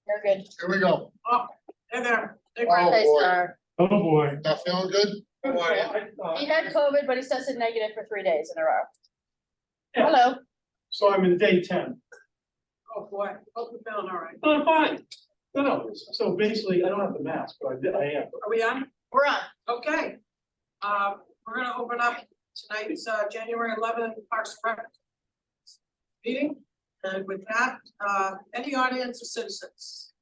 You're good. Here we go. Oh, hey there. Hey, Oh, Brad. Hey, boy. sir. Oh, boy. Not feeling good? He had COVID, but he's tested negative for 3 days in a row. Yeah. Hello. So I'm in day 10. Oh, boy. Hope you're feeling all right. Oh, I'm fine. No, so basically, I don't have the mask, but I am. Are we on? We're on. Okay. We're gonna open up tonight's, January 11th Parks and Rec meeting. And with that, any audience or citizens?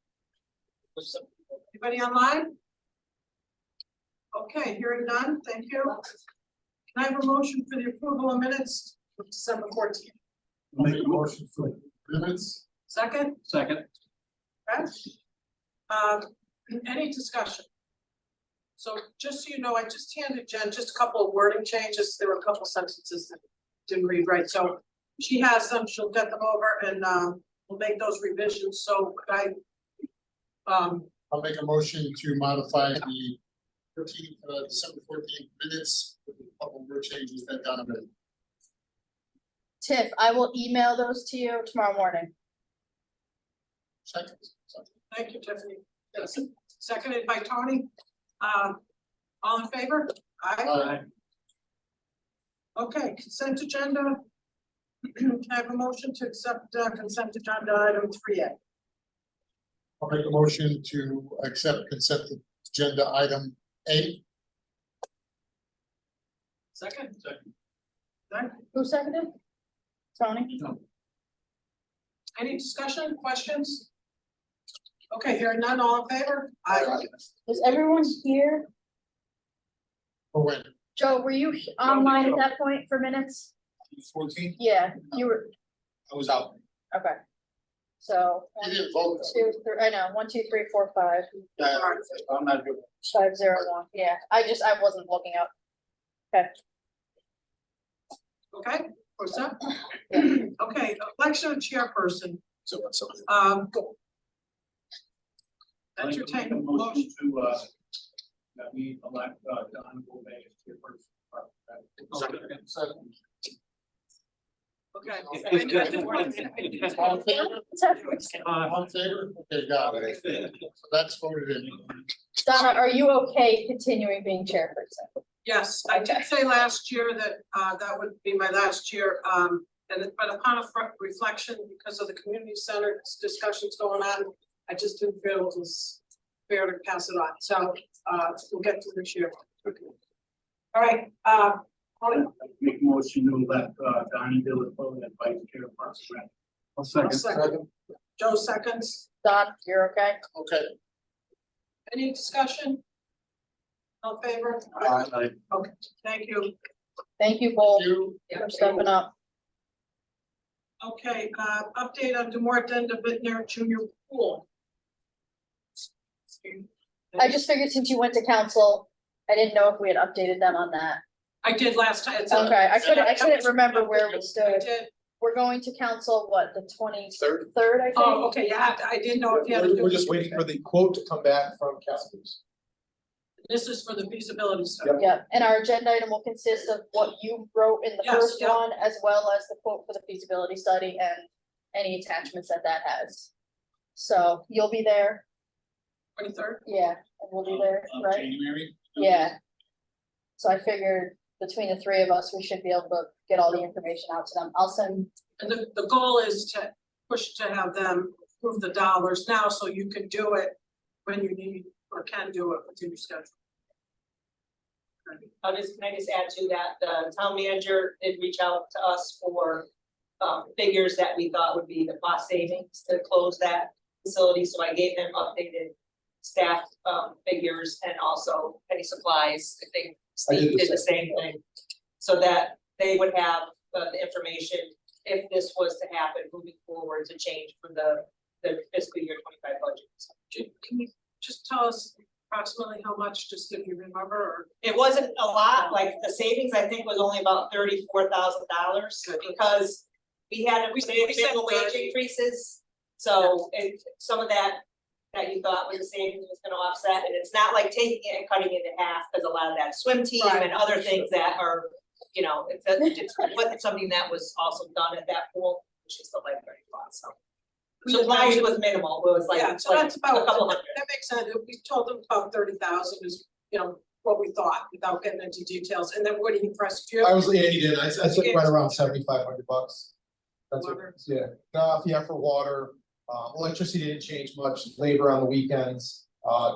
Anybody online? Okay, hearing none, thank you. Can I have a motion for the approval of minutes of December 14th? Make a motion for minutes. Second? Second. Okay. Any discussion? So just so you know, I just handed Jen just a couple of wording changes. There were a couple sentences that didn't read right, so she has them, she'll get them over and we'll make those revisions, so could I I'll make a motion to modify the December 14th minutes with a couple of word changes that Donna made. Tiff, I will email those to you tomorrow morning. Second. thank you, Tiffany. Yes. Seconded by Tony. All in favor? Aye. Okay, consent agenda. Can I have a motion to accept consent agenda item 3A? I'll make a motion to accept consent agenda item A. Second? Second. Okay. Who seconded? Tony? Any discussion, questions? Okay, hearing none, all in favor? Aye. Is everyone here? For when? Joe, were you online at that point for minutes? 14th? Yeah, you were, I was out. okay. So, You didn't vote. 2, 3, I know, 1, 2, 3, 4, 5, Yeah, I'm not good. 5, 0, 1, yeah, I wasn't looking up. Okay, what's up? Yeah. Okay, election of chairperson, So, entertain A motion motion. to, that we elect, Don Gouveia as chairperson. Second. Okay. All in favor? All in favor? Okay, got it. So that's voted in. Donna, are you okay continuing being chairperson? Yes, I did say last year that that would be my last year, but upon reflection, because of the community center discussions going on, I just didn't feel it was fair to pass it on, so we'll get to this year. All right, Make a motion to elect, Donnie Dillon as vice chair of Parks and Rec. I'll second. Second. Joe seconds, Don, you're okay? Okay. any discussion? All in favor? Aye. Okay, thank you. Thank you both You, for stepping up. Okay, update on Demore Denda Bittner Junior Pool. I just figured since you went to council, I didn't know if we had updated them on that. I did last time. Okay, I couldn't remember where we I stood. did. We're going to council, what, the 23rd, I think? Oh, okay, yeah, I didn't know if you had to do. We're just waiting for the quote to come back from Cascades. This is for the feasibility study. Yeah, and our agenda item will consist of what you wrote in the Yes, first yeah. one, as well as the quote for the feasibility study and any attachments that has. So you'll be there, 23rd. yeah, and we'll be there, right? January. Yeah. So I figured between the three of us, we should be able to get all the information out to them. I'll send, And the goal is to push to have them approve the dollars now, so you can do it when you need or can do it within your schedule. Can I just add to that, the town manager did reach out to us for figures that we thought would be the cost savings to close that facility, so I gave them updated staff figures and also any supplies. I think Steve did the same thing. So that they would have the information if this was to happen moving forward to change from the fiscal year 25 budget. Can you just tell us approximately how much, just if you remember, or? It wasn't a lot, like the savings I think was only about $34,000 because we had We minimum said wage 30. increases. So some of that you thought was the savings was gonna offset, and it's not like taking it and cutting it in half, because a lot of that swim team Right. and other things that are, you know, it's something that was also done at that pool, which is the lifeguard spot, so. Supplies was minimal, it was like, Yeah, so like that's a about, couple hundred. that makes sense. We told them about 30,000 is, you know, what we thought without getting into details. And then what do you press you? I was, yeah, he did, I said right around $7,500. That's what, Water. yeah, yeah, for water, electricity didn't change much, labor on the weekends,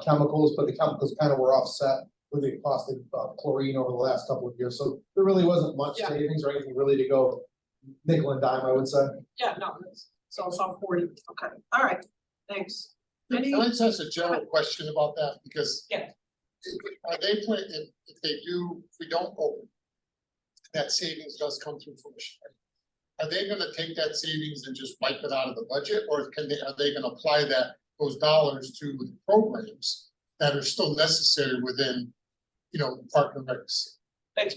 chemicals, but the chemicals kind of were offset with the cost of chlorine over the last couple of years, so there really wasn't much Yeah. savings or anything really to go nickel and dime, I would say. Yeah, no, so it's on 40. Okay, all right, thanks. Any, Can I just ask a general question about that, because. Yeah. Are they planning, if they do, if we don't open. That savings does come through fruition. Are they gonna take that savings and just wipe it out of the budget, or are they gonna apply those dollars to the programs? That are still necessary within, Park and Recs?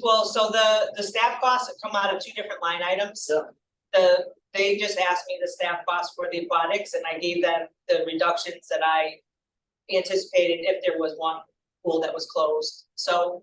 Well, so the staff costs have come out of two different line items. Yeah. They just asked me the staff costs for the aquatics, and I gave them the reductions that I anticipated if there was one pool that was closed. So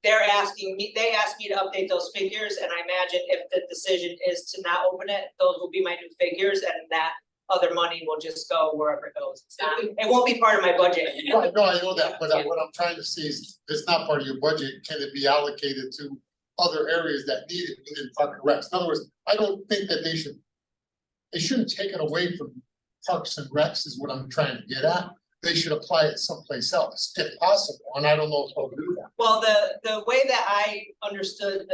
they asked me to update those figures, and I imagine if the decision is to not open it, those will be my new figures, and that other money will just go wherever it goes. It won't be part of my budget. Right, no, I know that, but what I'm trying to say is, if it's not part of your budget, can it be allocated to other areas that need it within Park and Recs? In other words, I don't think that they shouldn't take it away from Parks and Recs is what I'm trying to get at. They should apply it someplace else, if possible, and I don't know if they'll do that. Well, the way that I understood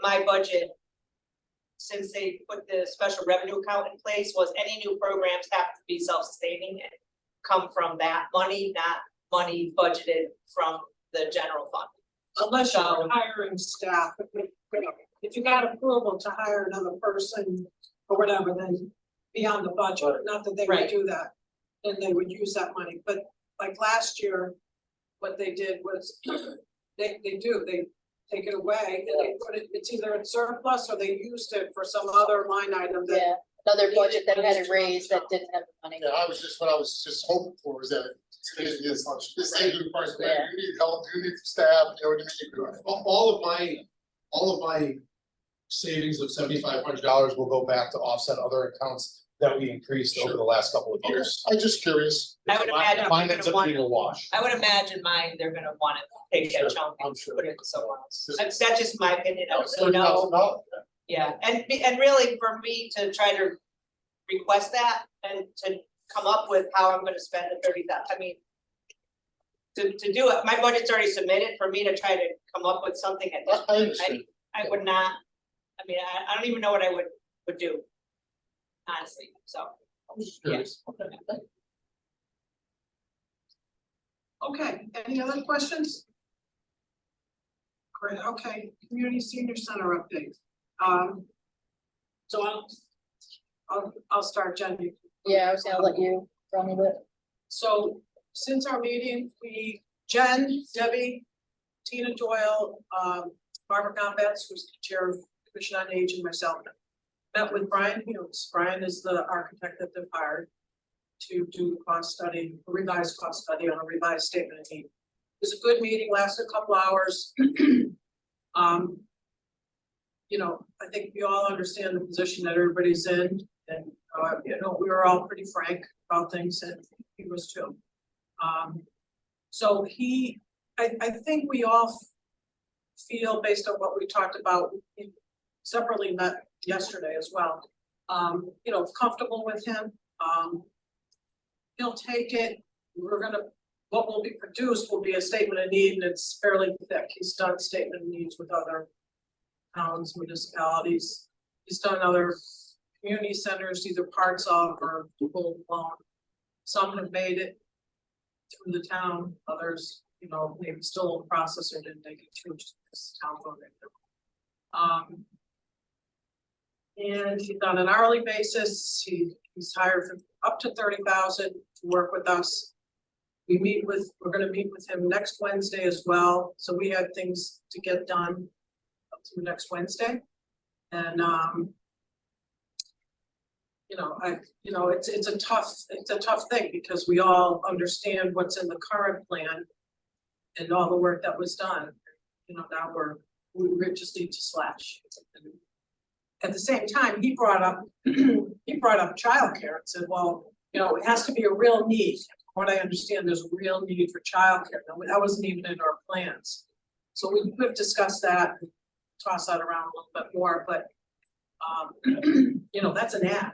my budget, since they put the special revenue account in place, was any new programs have to be self-sustaining and come from that money, not money budgeted from the general fund. unless you're hiring staff, if you got approval to hire another person or whatever, then beyond the budget, not that they would Right. do that. Then they would use that money, but like last year, what they did was, they take it away, and they put it, it's either in surplus or they used it for some other line item that. Yeah, another budget that had a raise that didn't have the money. Yeah, what I was just hoping for is that this aging person, man, you need help, you need staff, you know what I mean? All of my savings of $7,500 will go back to offset other accounts that we increased over the last couple of years. I'm just curious. I would imagine Mine they're ends gonna up want, being a wash. I would imagine mine, they're gonna wanna take that chunk I'm and sure. put it somewhere else. That's just my opinion, I don't really know. $30,000. Yeah, and really for me to try to request that and to come up with how I'm gonna spend the 30,000, I mean. To do it, my budget's already submitted, for me to try to come up with something at this I point, understand. I would not. I mean, I don't even know what I would do. Honestly, so, I'm just curious. Okay, thank you. Okay, any other questions? Great, okay, community senior center update. So I'll start, Jen. Yeah, I was gonna let you run with it. So since our meeting, Jen, Debbie, Tina Doyle, Barbara Gombetz, who's the chair of Commission on Age, and myself, met with Brian Hughes. Brian is the architect that they've hired to do the cost study, a revised cost study on a revised statement of need. It was a good meeting, lasted a couple hours. You know, I think we all understand the position that everybody's in, and, you know, we were all pretty frank about things, and he was too. So I think we all feel, based on what we talked about, separately met yesterday as well, you know, comfortable with him. He'll take it, what will be produced will be a statement of need, and it's fairly thick. He's done statement of needs with other towns, municipalities. He's done other community centers, either parts of or full blown. Some have made it through the town, others, you know, maybe still in the process or didn't make it through just because the town voted. And he's on an hourly basis, he's hired for up to 30,000 to work with us. We're gonna meet with him next Wednesday as well, so we have things to get done up to next Wednesday. And you know, it's a tough thing, because we all understand what's in the current plan and all the work that was done. You know, now we just need to slash. at the same time, he brought up, he brought up childcare and said, well, you know, it has to be a real need. From what I understand, there's a real need for childcare. That wasn't even in our plans. So we could discuss that, and toss that around a little bit more, but you know, that's an ad.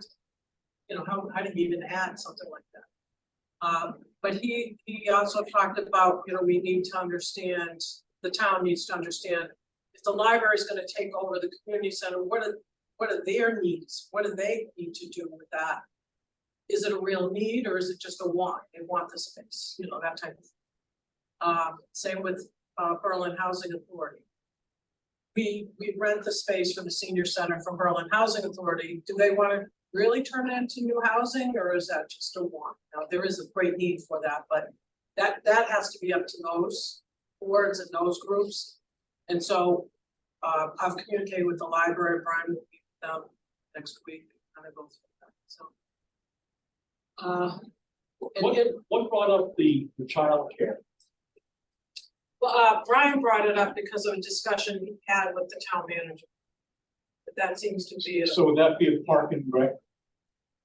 You know, how do you even add something like that? But he also talked about, you know, we need to understand, the town needs to understand, if the library is gonna take over the community center, what are their needs? What do they need to do with that? Is it a real need or is it just a want? They want the space, you know, that type of. Same with Berlin Housing Authority. We rent the space for the senior center from Berlin Housing Authority. Do they want to really turn it into new housing, or is that just a want? Now, there is a great need for that, but that has to be up to those boards and those groups. And so I've communicated with the library. Brian will meet with them next week, kind of go through that, so. What brought up the childcare? Well, Brian brought it up because of a discussion he had with the town manager. But that seems to be, So would that be a park and rec?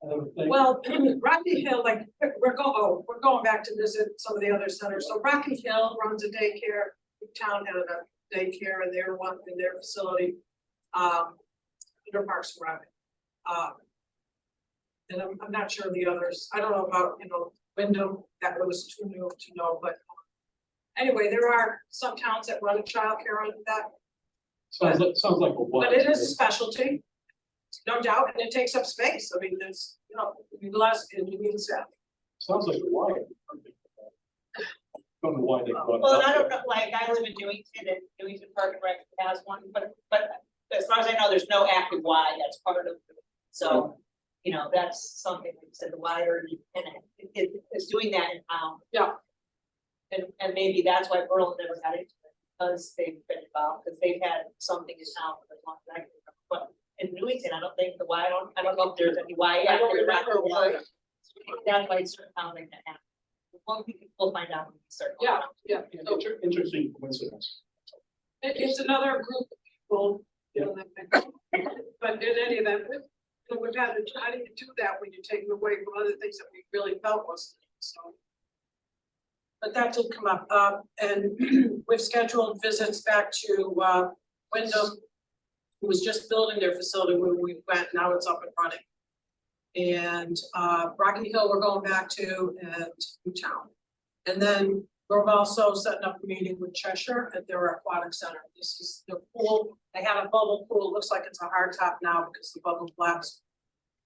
well, Rocky Hill, like, we're going back to visit some of the other centers. So Rocky Hill runs a daycare. The town had a daycare in their facility. Under Parks and Rec. And I'm not sure the others. I don't know about, you know, Wyndham, that was too new to know, but anyway, there are some towns that run a childcare under that, Sounds like a lot. but it is a specialty, no doubt, and it takes up space. I mean, there's, you know, you need less, and you need staff. Sounds like a why. Don't know why they brought it Well, up. I don't know, like, I live in Newington, and Newington Park and Rec has one, but as far as I know, there's no active Y that's part of it. So, you know, that's something, like I said, the wider, and it's doing that in town. Yeah. And maybe that's why Berlin never got into it, because they've been involved, because they've had something in town for as long as I can remember. But in Newington, I don't think the Y, I don't know if there's any Y. I don't remember what. That's why it's certain towns like that happen. Well, we'll find out when we start. Yeah, yeah. So Interesting coincidence. it's another group of people. You know, but in any event, we've had to, how do you do that when you're taking away from other things that we really felt was, so. But that did come up, and we've scheduled visits back to, Wyndham, who was just building their facility when we went, now it's up and running. And, Rocky Hill we're going back to, and Newtown. And then we're also setting up a meeting with Cheshire at their aquatic center. This is the pool, they have a bubble pool, it looks like it's a hard top now because the bubble collapsed.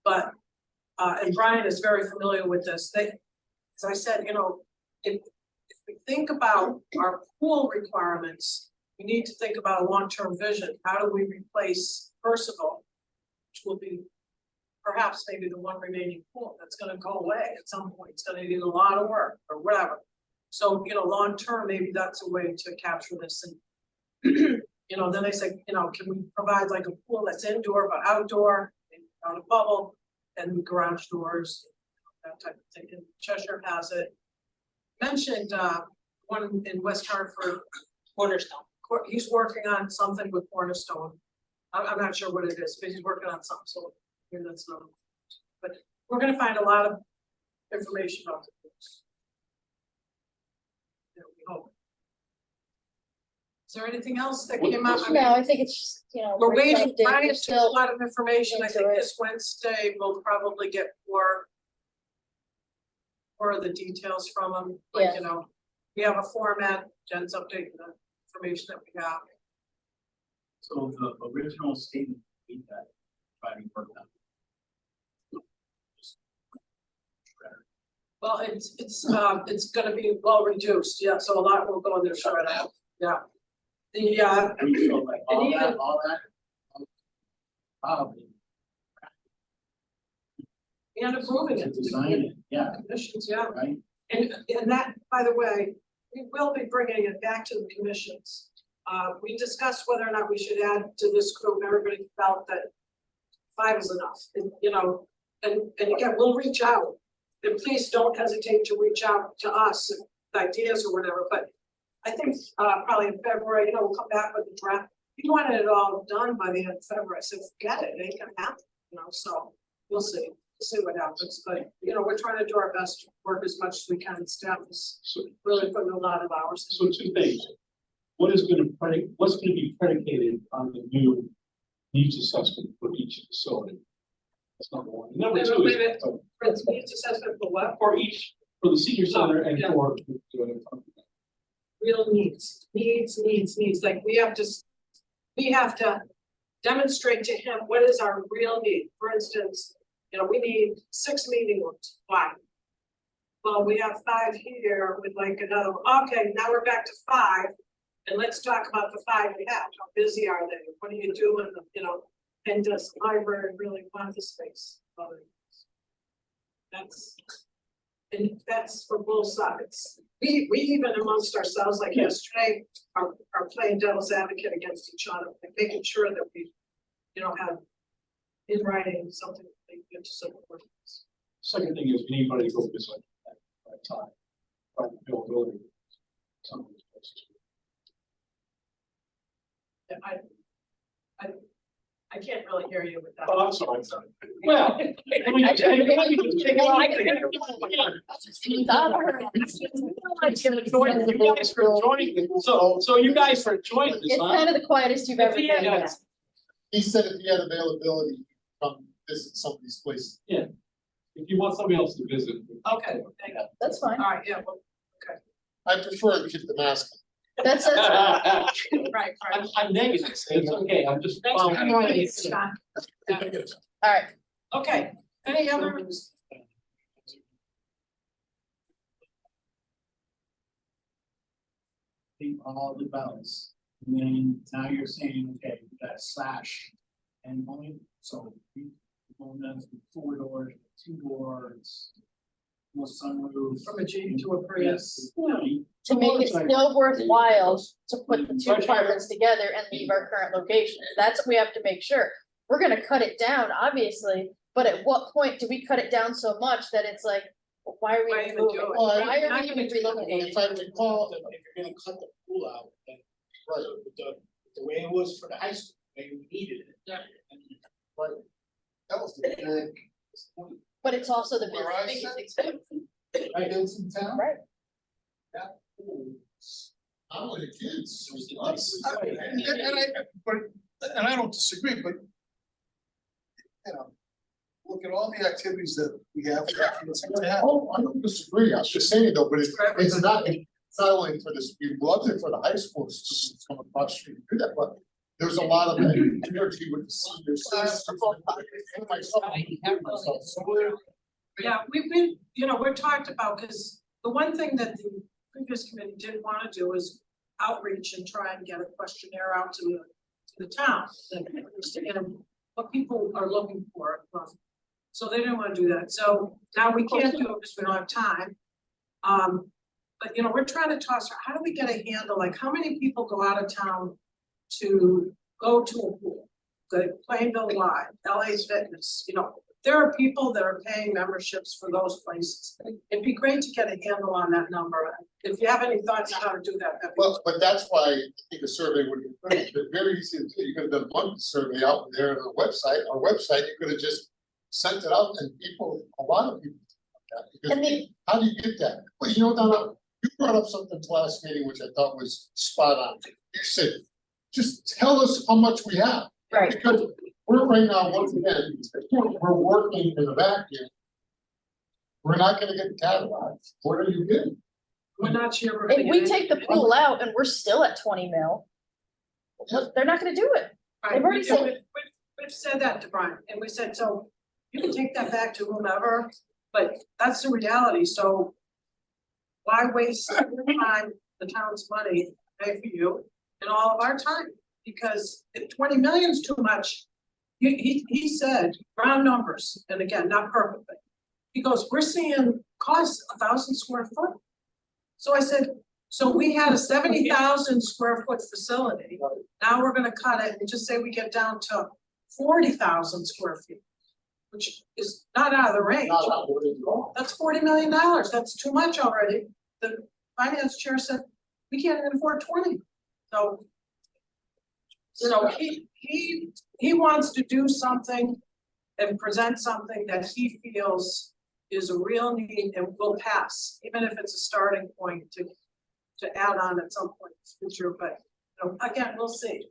But, and Brian is very familiar with this, as I said, you know, if we think about our pool requirements, we need to think about a long-term vision. How do we replace Percival, which will be perhaps maybe the one remaining pool that's gonna go away at some point. It's gonna need a lot of work or whatever. So, you know, long-term, maybe that's a way to capture this. And you know, then I said, you know, can we provide like a pool that's indoor but outdoor, maybe on a bubble, and garage doors, that type of thing. And Cheshire has it. Mentioned one in West Hartford, Cornerstone. he's working on something with Cornerstone. I'm not sure what it is, but he's working on something, so here that's not. But we're gonna find a lot of information about the books. Yeah, we hope. Is there anything else that came up? I mean, No, I think it's just, you know. we're waiting, reflected, Brian we're took a still- lot of information. I into think it. this Wednesday we'll probably get more of the details from them, like, Yeah. you know, we have a format, Jen's updating the information that we have. So the original statement, we that, trying to work out. Well, it's gonna be well reduced, yeah, so a lot will go in there, sure, yeah. The, And so like And all even- that. and approving To it. design it, yeah, Commissions, yeah, right? and that, by the way, we will be bringing it back to the commissions. We discussed whether or not we should add to this group, everybody felt that 5 is enough, and, you know, and again, we'll reach out. And please don't hesitate to reach out to us with ideas or whatever, but I think, probably in February, you know, we'll come back with a draft he wanted it all done by the end of February. I said, forget it, it ain't gonna happen, so we'll see what happens. But, we're trying to do our best, to work as much as we can. Staff is So, really putting a lot of hours. so two things. What's gonna be predicated on the new needs assessment for each facility? That's number one. Number two Wait a minute. is For the needs assessment for what? for the senior center and Yeah. for. Real needs, like we have to demonstrate to him what is our real need. For instance, we need 6 meeting rooms, why? Well, we have 5 here with like another, okay, now we're back to 5. And let's talk about the 5 we have, how busy are they, what are you doing, and does the library really want the space? That's for both sides. We even amongst ourselves, like yesterday, are playing devil's advocate against each other, like making sure that we, have in writing something that they get to support. Second thing is, we need anybody to go visit at time, by availability. Some of these places. And I can't really hear you with that. Oh, I'm sorry. Well. So you guys for joining this, It's huh? kind of the quietest you've ever been. Yeah. He said if he had availability, he'd come visit some of these places. If you want somebody else to visit. Okay, thank you. That's fine. All right, yeah, well, I prefer to keep the mask. That's, right. I'm negative, it's okay, I'm just. Thanks for following- joining us, Scott. Yeah. all right. Okay, any other? All the bells, and then now you're saying, okay, we got a slash endpoint, so we going down from 4 doors, 2 doors. No sunroof. From a Jeep to a Prius. To make it still worthwhile to put the two departments together and leave our current location. That's what we have to make sure. We're gonna cut it down, obviously, but at what point do we cut it down so much that it's like, why are we Why even moving? do it? Well, Why are Not we gonna even do that. relocating? If I recall, If you're gonna cut the pool out, then right, the way it was for the high school, maybe we needed it. Yeah. right. That was the big. But it's also the Where I biggest said- expense. Right, it's in town. Right. That pool, not only the kids, it was the us. And I don't disagree, but. Look at all the activities that we have. It's gonna happen. Oh, I don't disagree, I was just saying though, but it's not only for this, we loved it for the high school students coming across the street to do that, but. There's a lot of energy with the seniors. Yeah, we're talked about, because the one thing that the previous committee didn't wanna do is outreach and try and get a questionnaire out to the town. And understand what people are looking for. So they didn't wanna do that, so now we can't do it because we don't have time. But we're trying to toss, how do we get a handle, like how many people go out of town to go to a pool? The Plainville Live, LA Fitness, there are people that are paying memberships for those places. It'd be great to get a handle on that number. If you have any thoughts on how to do that, that'd be. Well, but that's why I think a survey would be very easy to do. You could have done one survey out there on our website, you could have just sent it out and a lot of people. did that, And because how do you get that? Well, Donna, you brought up something last meeting, which I thought was spot on. You said, just tell us how much we have. Right. Because we're right now, once again, we're working in the vacuum. We're not gonna get catalogs. What are you getting? We're not sure. If we take the pool out and we're still at 20 mil, they're not gonna do it. they've already said- We've said that to Brian, and we said, so you can take that back to whomever, but that's the reality, so. Why waste your time, the town's money, pay for you, and all of our time, because if 20 million's too much. He said, round numbers, and again, not perfectly. He goes, we're seeing costs 1,000 square foot. So I said, so we had a 70,000 square foot facility, now we're gonna cut it and just say we get down to 40,000 square feet. Which is not out of the range, Not how we're gonna go. that's $40 million, that's too much already. The finance chair said, we can't even afford 20, so. You know, he wants to do something and present something that he feels is a real need and will pass, even if it's a starting point to add on at some point in the future, but, you know, again, we'll see.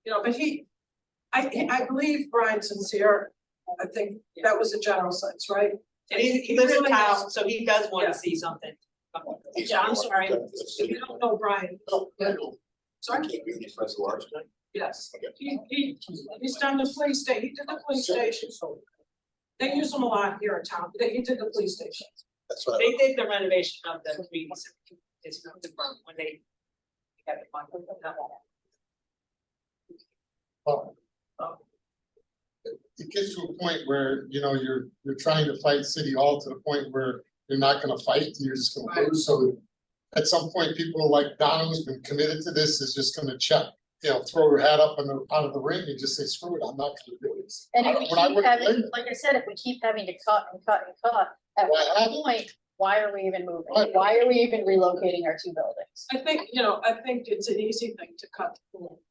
You know, but I believe Brian's sincere. I think that was a general sense, right? And he lives in Really town, is. so he does Yeah. wanna see something. Yeah, I'm sorry, if you don't know Brian, No, I don't. sorry, yes, he's done the police station, he did the police station. They use them a lot here in town, he did the police station. That's what. They did the renovation of the community center. It's from the front when they got the money. Well, it gets to a point where, you know, you're trying to fight City Hall to the point where you're not gonna fight, and you're just gonna lose, so. At some point, people like Donna, who's been committed to this, is just gonna check, you know, throw her hat up and out of the ring and just say, screw it, I'm not gonna do this. And if we When I keep went- having, like I said, if we keep having to cut and cut and cut, at Well, what point, why are we even moving? Right. Why are we even relocating our two buildings? I think, you know, I think it's an easy thing to cut the pool.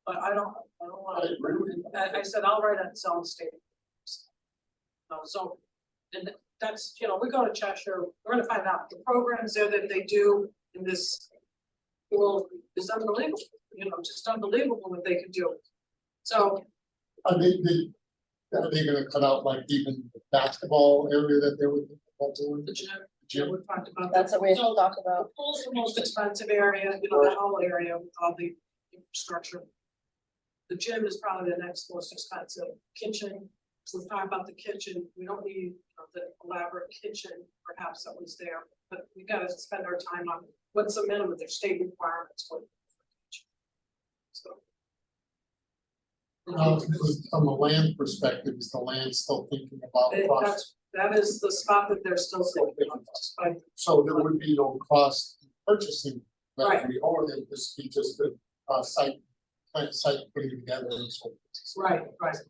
But I don't I wanna, agree with you. I said, I'll write on solid state. So, and that's, you know, we go to Cheshire, we're gonna find out the programs there that they do in this. Well, is unbelievable, you know, just unbelievable what they can do. So, Are they gonna cut out like even the basketball area that they would do? the gym, Gym? we talked about. That's what we have to So, talk the about. pool's the most expensive area, you know, the whole area with all the infrastructure. The gym is probably the next most expensive, kitchen, so we talk about the kitchen, we don't need, you know, the elaborate kitchen perhaps that was there, but we gotta spend our time on what's the minimum, their state requirements for. So. From a land perspective, is the land still thinking about the cost? That is the spot that they're still thinking on, despite, So there would be no cost in purchasing. that Right. we or it would just be just the site putting together and so. right,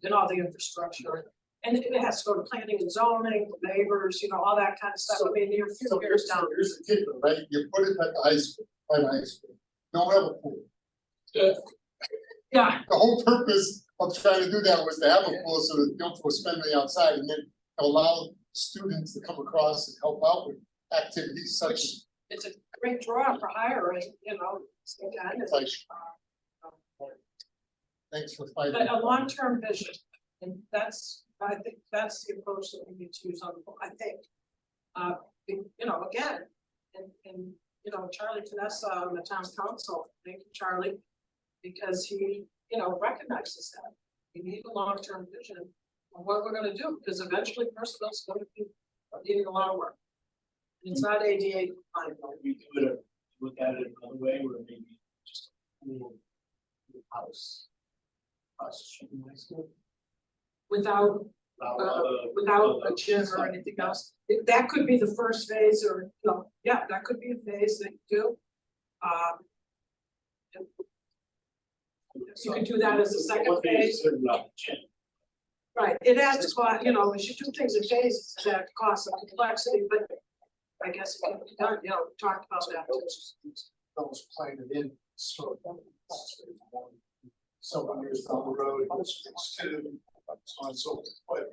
and all the infrastructure. And it has to go to planning and zoning, neighbors, you know, all that kind of stuff, I mean, you're a few So years down. here's the kicker, right? You put it at the high school, by the high school, don't have a pool. Yeah, The whole purpose of trying to do that was to have a pool so that you don't go spending outside and then allow students to come across and help out with activities such as. it's a great draw for hiring, you know, so kind of. Like, thanks for fighting. But a long-term vision, and that's, I think that's the approach that we need to use on, I think. You know, again, and, you know, Charlie Canessa on the town council, thank you, Charlie. Because he, you know, recognizes that, we need a long-term vision of what we're gonna do, because eventually personnel's gonna be needing a lot of work. And it's not ADA compliant. We could look at it another way, where maybe just a pool, house. House, high school. Without without a gym or anything else. That could be the first phase or, you know, yeah, that could be a phase that you do. You could do that as a second phase, right, it adds to cost, you know, we should do things in phases, that cost of complexity, but. I guess it can be done, you know, we talked about that. Those planted in, so. Several years down the road, it's two, so on, so, but.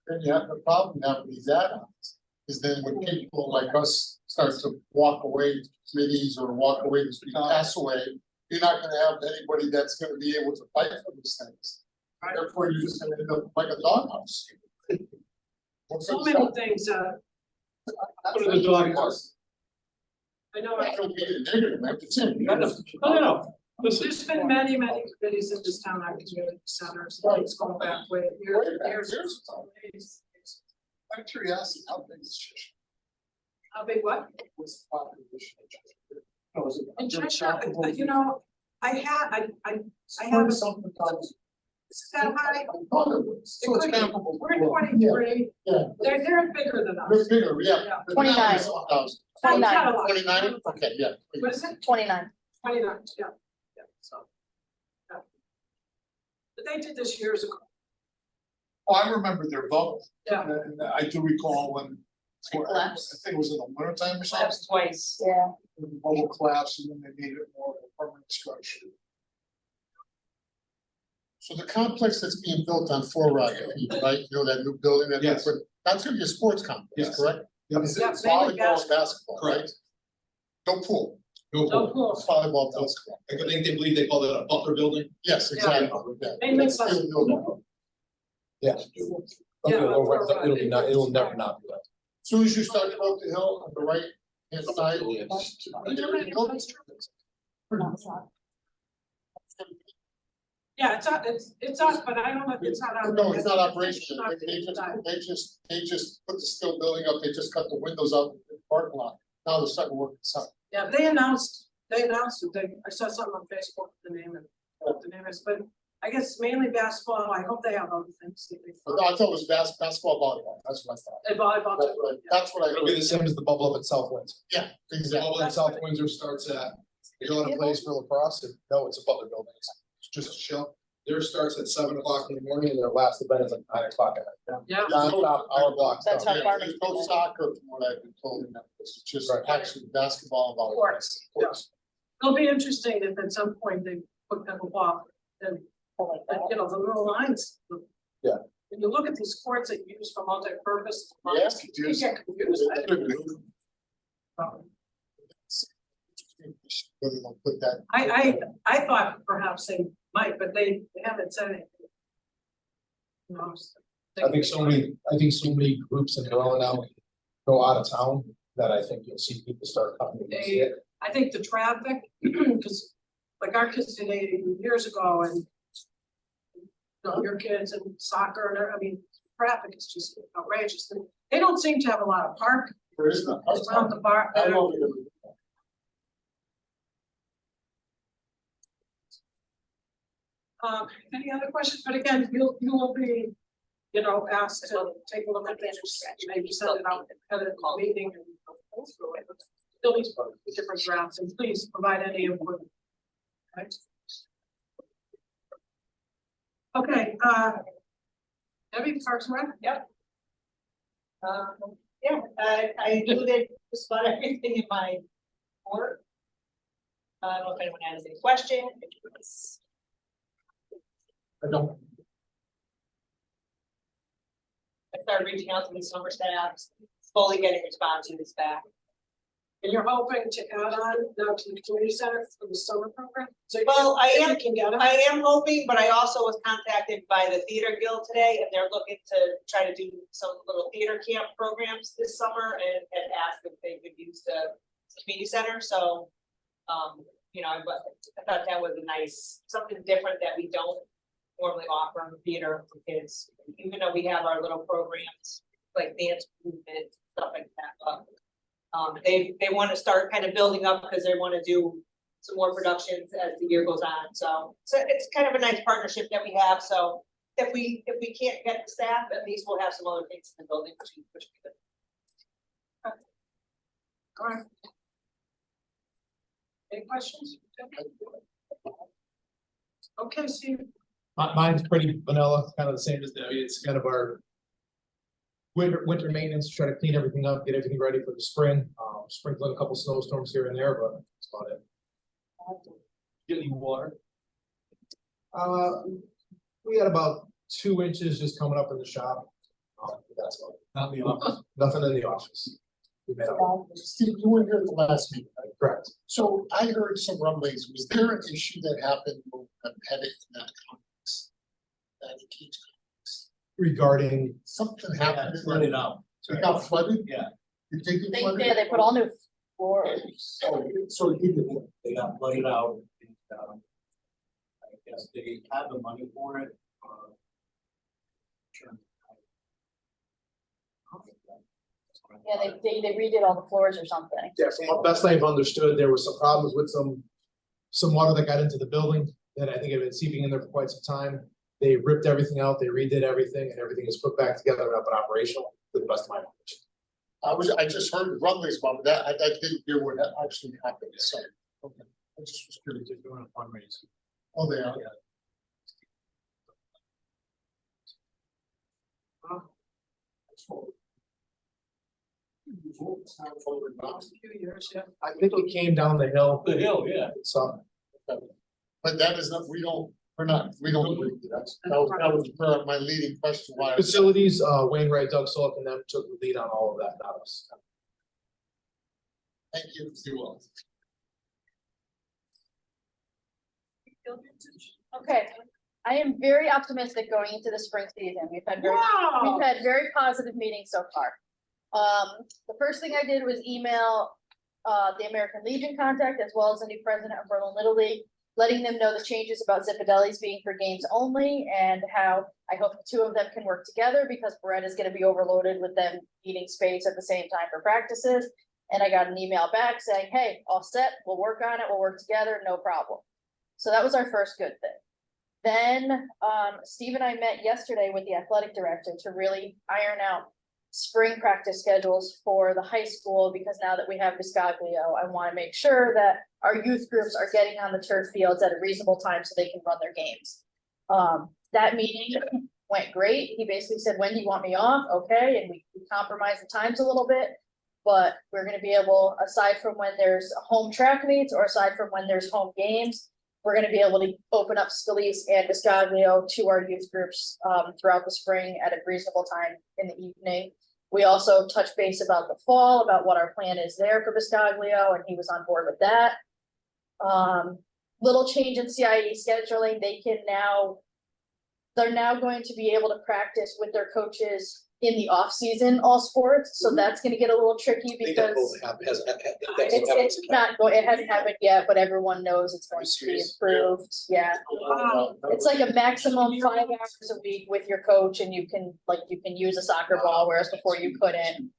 Then you have the problem now with these add-ons, is then when people like us start to walk away, committees or walk away, as we pass away, you're not gonna have anybody that's gonna be able to fight for these things. Therefore, you're just gonna end up like a doghouse. So many things, Put it in the doghouse. I know, I don't mean it negative, I'm just saying. No. Listen, there's been many committees in this town, I community centers, it's going back way, years. Out of curiosity, how big is Cheshire? How big what? What's the population of Cheshire? Oh, is it In under Cheshire, comparable? you know, I have, Something times. is that high? I thought it was. So it's comparable. We're 23, Yeah. they're bigger than They're us. bigger, yeah. Yeah. But not 29. 1,000. 29. 29, okay, yeah. What is it? 29. 29, yeah, so. Yeah. But they did this years ago, Oh, I remember their vote. yeah, And I do recall when collapsed. I think it was in the winter time or something. Perhaps twice. Yeah. The bubble collapsed and then they made it more of a permanent structure. So the complex that's being built on Fort Rocket, right, you know, that new building that they Yes. put, that's gonna be a sports complex, Yes. correct? Yep. Is it Yeah, mainly volleyball, and basketball. basketball, right? Correct. No pool, Go No for pool. it's volleyball, basketball. it. I think they believe they call it a Butler building. Yes, exactly, yeah. Mainly It's still no- Yeah. Yeah, It'll be not, it'll never not be that. Soon as you start to go up the hill on the right hand side. Yeah, it's up, but I don't know if it's not. No, it's not operational, Not they just put the steel building up, they just cut the windows out in the parking lot, now they're starting to work inside. Yeah, they announced it, I saw something on Facebook, the name and what the name is, but I guess mainly basketball, I hope they have other things. that they But I thought it was basketball, volleyball, that's what I thought. And volleyball That's too. what I, that's what I It'll be the heard, same as the bubble up at South Windsor. yeah, The exactly. bubble at South Windsor starts at, you go in a place for lacrosse, and no, it's a Butler building, it's just a shell. Theirs starts at 7 o'clock in the morning and their last event is like 9 o'clock at night. Yeah. Non-stop, hour blocks. That's stuff. how Yeah, far- there's no soccer from what I've been told, it's just Right. actually basketball and volleyball. Courts, yeah. It'll be interesting if at some point they put pickleball and, you know, the little lines. Yeah. When you look at these courts that you use for multi-purpose. Yes, You get confused. Whether they'll put that. I thought perhaps they might, but they haven't said anything. No, I think so many groups in Berlin now go out of town that I think you'll see people start coming to see it. I think the traffic, because like our kids did 80 years ago and. You know, your kids and soccer and, I mean, traffic is just outrageous. And they don't seem to have a lot of park There is not. around the bar. I don't know if they're gonna do that. Any other questions? But again, you will be, you know, asked to take a look at this, maybe send it out at a meeting and go through it. Still needs different drafts, and please provide any input. Right? Okay, Debbie, Parks and Rec? Yeah, I included just about everything in my report. I don't know if anyone has any questions. I don't. I started reaching out to the summer staff, slowly getting responses back. And you're hoping to add on now to the community center for the summer program? So Well, I if am, you can get them. I am hoping, but I also was contacted by the theater guild today, and they're looking to try to do some little theater camp programs this summer, and asked if they could use the community center, so. You know, I thought that was a nice, something different that we don't normally offer in theater for kids, even though we have our little programs, like dance movement, stuff like that, but. They want to start kind of building up because they want to do some more productions as the year goes on, so it's kind of a nice partnership that we have, so. If we can't get the staff, at least we'll have some other things in the building, which we could. All right. Any questions? Okay, Steve. Mine's pretty vanilla, kind of the same as Debbie, it's kind of our. Winter maintenance, try to clean everything up, get everything ready for the spring, sprinkling a couple snowstorms here and there, but that's about it. Get any water? We had about 2 inches just coming up in the shop. That's about it. Not in the office. Nothing in the office. We made up. Steve, you were here at the last meeting, right? Correct. So I heard some rumblings, was there an issue that happened when I petted in that complex? That it keeps, Regarding, something happened. Flood it out. It got flooded? Yeah. You think it flooded? They put all new floors. So you did. They got flooded out. And, I guess they had the money for it. Sure. Yeah, they redid all the floors or something. yeah, from what best I've understood, there was some problems with some water that got into the building that I think had been seeping in there for quite some time. They ripped everything out, they redid everything, and everything is put back together and up and operational to the best of my knowledge. I just heard rumblings about that, I didn't hear what actually happened, so. Okay, I just was curious. They're doing a fundraiser. Oh, they are. A few years, yeah. I think it came down the hill. The hill, yeah. So, But that is not, we don't agree to that. That was my leading question, why. facilities, Wainwright, Doug Sullivan, and them took the lead on all of that, not us. Thank you, you will. Okay, I am very optimistic going into the spring season. Wow. We've had very positive meetings so far. The first thing I did was email the American Legion contact as well as the new president of Berlin Little League, letting them know the changes about Zipadelli's being for games only and how I hope the two of them can work together because Brett is gonna be overloaded with them needing space at the same time for practices. And I got an email back saying, hey, all set, we'll work on it, we'll work together, no problem. So that was our first good thing. Then, Steve and I met yesterday with the athletic director to really iron out spring practice schedules for the high school, because now that we have Biscoglio, I want to make sure that our youth groups are getting on the turf fields at a reasonable time so they can run their games. That meeting went great. He basically said, when do you want me off? Okay, and we compromised the times a little bit. But we're gonna be able, aside from when there's home track meets or aside from when there's home games, we're gonna be able to open up Scalise and Biscoglio to our youth groups throughout the spring at a reasonable time in the evening. We also touched base about the fall, about what our plan is there for Biscoglio, and he was on board with that. Little change in CIE scheduling, they're now going to be able to practice with their coaches in the off season, all sports, so that's gonna get a little tricky because it's not going, it hasn't happened yet, but everyone knows it's going to be approved, yeah. It's like a maximum 5 hours a week with your coach and you can use a soccer ball, whereas before you couldn't.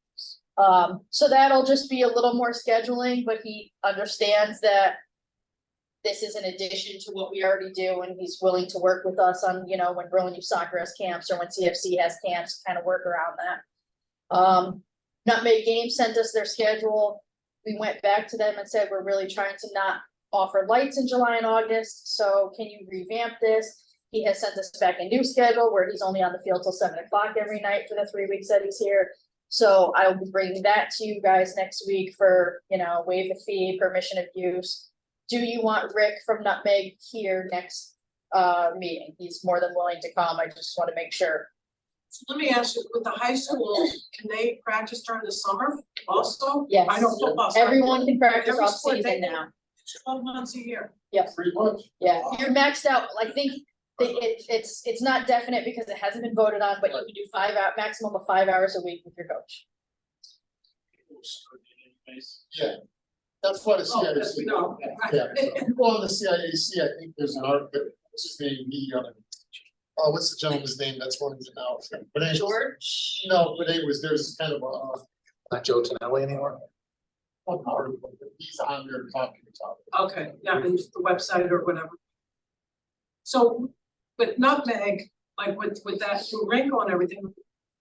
So that'll just be a little more scheduling, but he understands that this is an addition to what we already do, and he's willing to work with us on, you know, when Berlin Youth Soccer has camps or when CFC has camps, kind of work around that. Nutmeg Games sent us their schedule. We went back to them and said, we're really trying to not offer lights in July and August, so can you revamp this? He has sent us back a new schedule where he's only on the field till 7 o'clock every night for the 3 weeks that he's here. So I will be bringing that to you guys next week for, you know, waive the fee, permission of use. Do you want Rick from Nutmeg here next meeting? He's more than willing to come. I just want to make sure. So let me ask you, with the high school, can they practice during the summer also? Yes. I know football. soccer, Everyone can practice every off sport season they- now. 12 months a year. Pretty much. Yeah, you're maxed out. I think it's not definite because it hasn't been voted on, but you can do 5 hour, maximum of 5 hours a week with your coach. Yeah, that's what a Oh, yes, we CIAC. know. Yeah, if you go on the CIAC, I think there's an article, what's his name, what's the gentleman's name that's running it now? But anyways, George? no, but anyways, there's kind of a, Not Joe Tonelli anymore. an article that he's on there talking about. Okay, yeah, and use the website or whatever. So with Nutmeg, like with that new wrinkle and everything,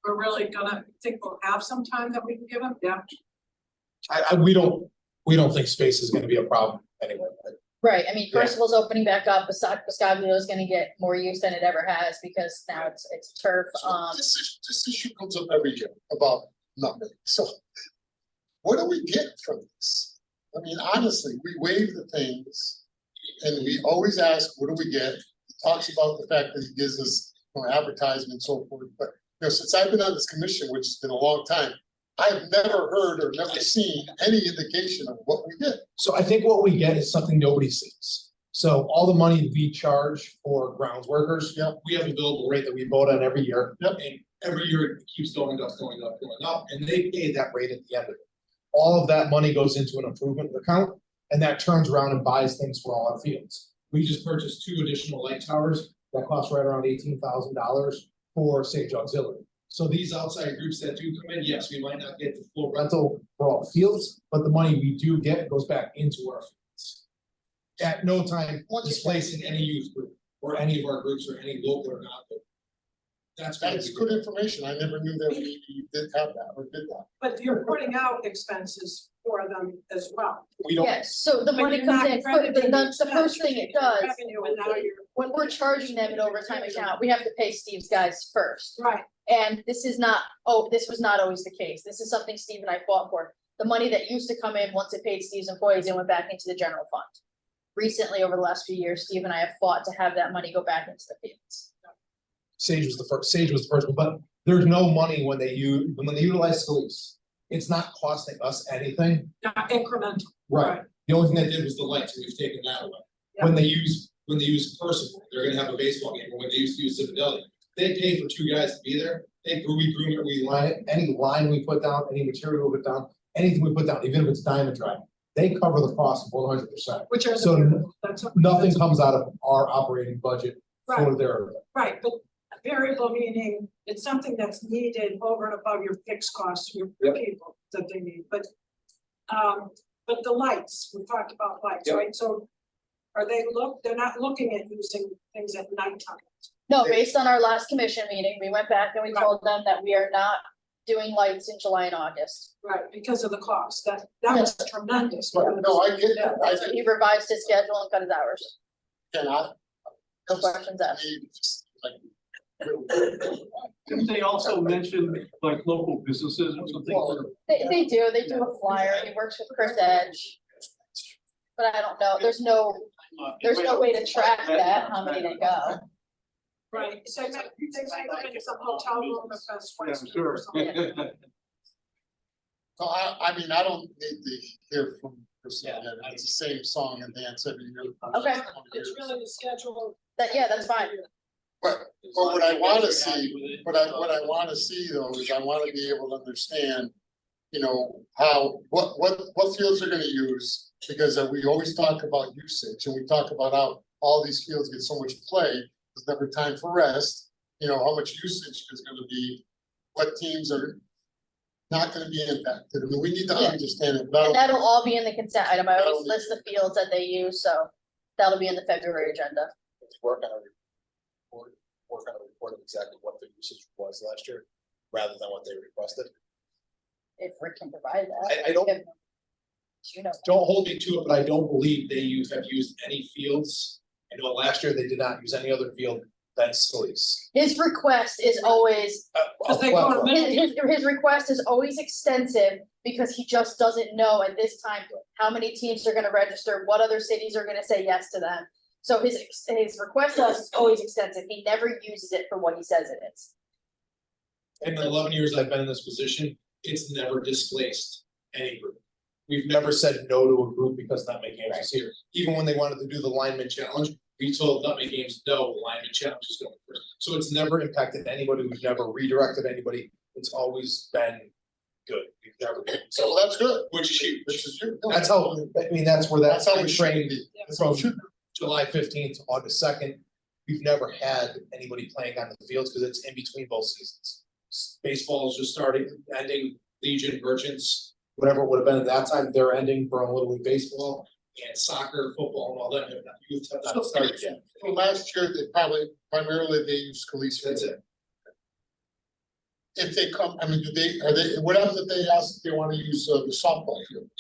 we're really gonna think we'll have some time that we can give them, yeah. We don't think space is gonna be a problem anyway. Right, I mean, Percival's opening back up, Biscoglio is gonna get more use than it ever has because now it's turf, This issue comes up every year about nothing, so. What do we get from this? I mean, honestly, we waive the things. And we always ask, what do we get? He talks about the fact that he gives us, you know, advertisement and so forth, but, you know, since I've been on this commission, which has been a long time. I've never heard or never seen any indication of what we get. So I think what we get is something nobody sees. So all the money we charge for grounds workers, we have a billable rate that we vote on every year. Yep. And every year it keeps going up, and they pay that rate at the end of it. All of that money goes into an improvement account, and that turns around and buys things for all our fields. We just purchased 2 additional light towers that cost right around $18,000 for Sage Auxiliary. So these outside groups that do come in, yes, we might not get the full rental for all fields, but the money we do get goes back into our fields. At no time displacing any youth group or any of our groups or any local or not. That's good information. I never knew that we did have that or did that. But you're putting out expenses for them as well. We don't. yes, so the But money you're comes not in, crediting the first thing it does, Revenue, and now you're, when we're charging them an overtime account, we have to pay Steve's guys first. right, And this is not, this was not always the case. This is something Steve and I fought for. The money that used to come in once it paid Steve's employees and went back into the general fund. Recently, over the last few years, Steve and I have fought to have that money go back into the fields. Sage was the first one, but there's no money when they utilize Scalise. It's not costing us anything. Not incremental. Right. The only thing they did was the lights, and we've taken that away. When they use Percival, they're gonna have a baseball game, or when they used to use Zipadelli, they pay for 2 guys to be there. We groom it, we line it, any line we put down, any material we put down, anything we put down, even if it's diamond dry, they cover the cost 100%. Which are. So That's a- nothing comes out of our operating budget for Right, their, right, but variable meaning it's something that's needed over and above your fixed costs, your people that they need, but. But the lights, we talked about lights, Yep. right, so. They're not looking at using things at nighttime. No, based on our last commission meeting, we went back and we told them that we are not doing lights in July and August. Right, because of the cost, that was tremendous. But no, I get that, I So get, he revised his schedule and cut his hours. cannot. No questions asked. Didn't they also mention like local businesses or something? They do a flyer, he works with Chris Edge. But I don't know, there's no way to track that, how many they go. Right, so they might look at some hotel room if that's. Yeah, sure. So I mean, I don't need to hear from Priscilla, it's the same song and dance every year. Okay. It's really the schedule. Yeah, that's fine. But what I wanna see, what I wanna see though, is I wanna be able to understand, you know, what fields are gonna use. Because we always talk about usage and we talk about how all these fields get so much play, there's never time for rest. You know, how much usage is gonna be, what teams are not gonna be impacted. I mean, we need to Yeah. understand it. And that'll all be in the consent item. I always list the fields that they use, so that'll be in the February agenda. Work on a report of exactly what the usage was last year, rather than what they requested. If Rick can provide that. I don't, You know, don't hold me to it, but I don't believe they have used any fields. I know last year they did not use any other field than Scalise. his request is always, Cause they go on a his request is always extensive because he just doesn't know at this time how many teams are gonna register, what other cities are gonna say yes to them. So his request to us is always extensive. He never uses it for what he says it is. In the 11 years I've been in this position, it's never displaced any group. We've never said no to a group because Nutmeg Games is here. Even when they wanted to do the lineman challenge, we told Nutmeg Games, no, the lineman challenge is going first. So it's never impacted anybody. We've never redirected anybody. It's always been good. We've never. So that's good. Which is huge. Which is good. That's how, I mean, that's where That's how we we should trained be. That's how from it should be. July 15th to August 2nd. We've never had anybody playing on the fields because it's in between both seasons. Baseball is just starting, ending, Legion, Merchants, whatever it would have been at that time, they're ending from Little League Baseball and soccer, football and all that, have not, youth have not started yet. So last year, they primarily they used Scalise. That's it. If they come, I mean, what happens if they ask if they wanna use the softball field?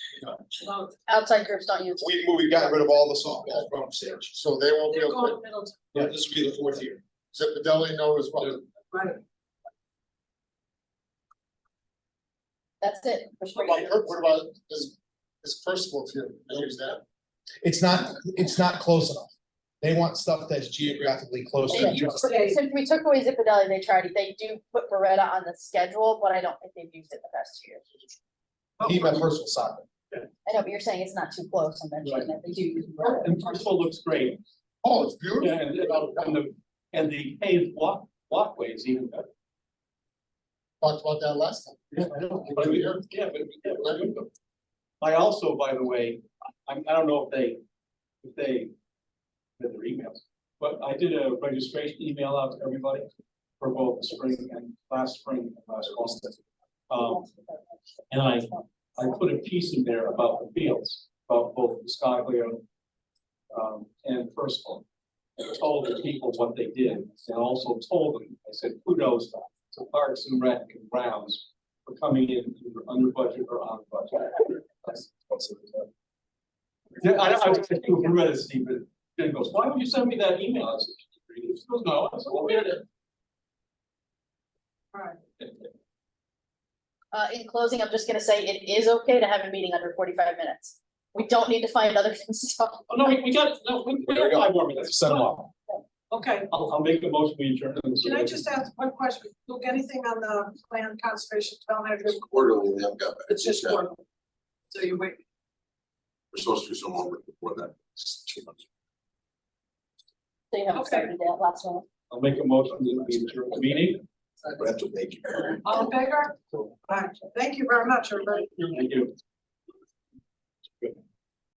Outside groups don't use. We got rid of all the softball from Sage. So they won't be They're able to, going Middleton, Yeah, this will be the 4th year. Zipadelli know as well. right? That's it. What about this Percival field, they use that? It's not close enough. They want stuff that's geographically close Yeah, to just. Since we took away Zipadelli, they tried it. They do put Beretta on the schedule, but I don't think they've used it the past 2 years. He meant personal soccer. I know, but you're saying it's not too close. I'm mentioning that they do use Beretta. And Bristol looks great. Oh, it's beautiful. Yeah, and the paved walkways even better. Talked about that last time. Yeah, I know. But I also, by the way, I don't know if they did their emails, but I did a registration email out to everybody for both the spring and last spring and last fall. And I put a piece in there about the fields, about both Biscaglia and Percival. And told the people what they did and also told them, I said, kudos to Parks and Rec and Grounds for coming in either under budget or on budget. Yeah, I just read it, Steve, but Jen goes, why would you send me that email? I said, he goes, no, I said, well, here it is. Alright, In closing, I'm just gonna say it is okay to have a meeting under 45 minutes. We don't need to find other things to talk. Oh, no, we got, no, we got 5 more minutes. Set 'em up. okay, I'll make a motion, we adjourn. can I just ask one question? Look, anything on the land conservation development? Quarterly, they haven't got back. It's just one. So you wait. We're supposed to do some homework before that. It's 2 months. So you haven't started that last one. I'll make a motion that we adjourn the meeting. We have to make. All in favor? Alright, thank you very much, everybody. Thank you.